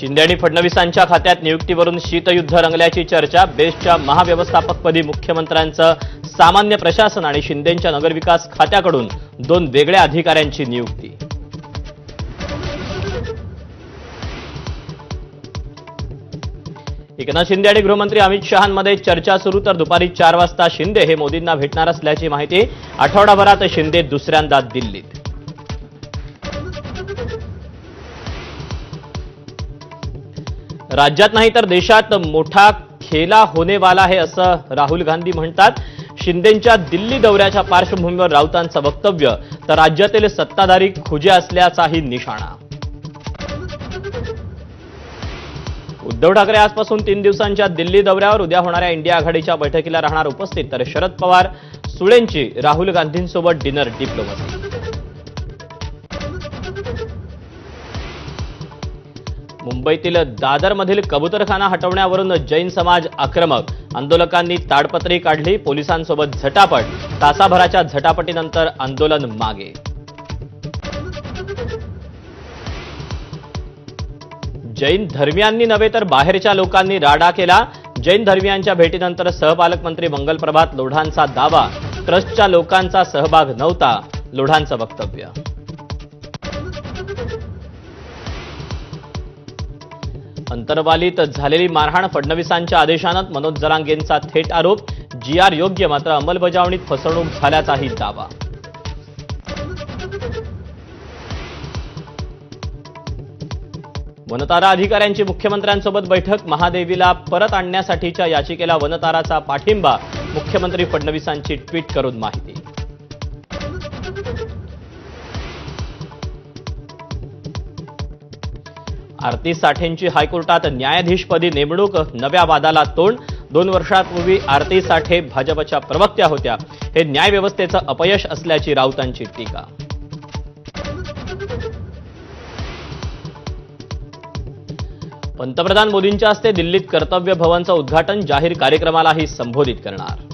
शिंदे आणि फडणवीसांच्या खात्यात नियुक्तीवरून शीतयुद्ध रंगल्याची चर्चा। बेस्टच्या महाव्यवस्थापकपदी मुख्यमंत्र्यांचं सामान्य प्रशासन आणि शिंदेंच्या नगरविकास खात्याकडून दोन वेगळ्या अधिकाऱ्यांची नियुक्ती। एकनाथ शिंदे आणि गृहमंत्री अमित शहांमध्ये चर्चा सुरू, तर दुपारी 4 वाजता शिंदे हे मोदींना भेटणार असल्याची माहिती। आठवडाभरात शिंदे दुसऱ्यांदा दिल्लीत। राज्यात नाही तर देशात मोठा खेला होने वाला है असं राहुल गांधी म्हणतात। शिंदेंच्या दिल्ली दौऱ्याच्या पार्श्वभूमीवर राऊतांचं वक्तव्य, तर राज्यातील सत्ताधारी खुजे असल्याचाही निशाणा। उद्धव ठाकरे आजपासून 3 दिवसांच्या दिल्ली दौऱ्यावर। उद्या होणाऱ्या इंडिया आघाडीच्या बैठकीला राहणार उपस्थित, तर शरद पवार सुळेंची राहुल गांधींसोबत डिनर डिप्लोमसी। मुंबईतील दादरमधील कबूतरखाना हटवण्यावरून जैन समाज आक्रमक। आंदोलकांनी ताडपत्री काढली, पोलिसांसोबत झटापट। तासाभराच्या झटापटीनंतर आंदोलन मागे। जैन धर्मियांनी नव्हे तर बाहेरच्या लोकांनी राडा केला। जैन धर्मियांच्या भेटीनंतर सहपालकमंत्री मंगल प्रभात लोढांचा दावा, ट्रस्टच्या लोकांचा सहभाग नव्हता, लोढांचं वक्तव्य। अंतरवालीत झालेली मारहाण फडणवीसांच्या आदेशानं, मनोज जरांगेंचा थेट आरोप। GR योग्य, मात्र अंमलबजावणीत फसवणूक झाल्याचाही दावा। वनतारा अधिकाऱ्यांची मुख्यमंत्र्यांसोबत बैठक। महादेवीला परत आणण्यासाठीच्या याचिकेला वनताराचा पाठिंबा। मुख्यमंत्री फडणवीसांची ट्विट करून माहिती। आरती साठेंची हायकोर्टात न्यायाधीशपदी नेमणूक। नव्या वादाला तोंड। 2 वर्षांपूर्वी आरती साठे भाजपच्या प्रवक्त्या होत्या। हे न्यायव्यवस्थेचं अपयश असल्याची राऊतांची टीका। पंतप्रधान मोदींच्या हस्ते दिल्लीत कर्तव्य भवनचं उद्घाटन। जाहीर कार्यक्रमालाही संबोधित करणार।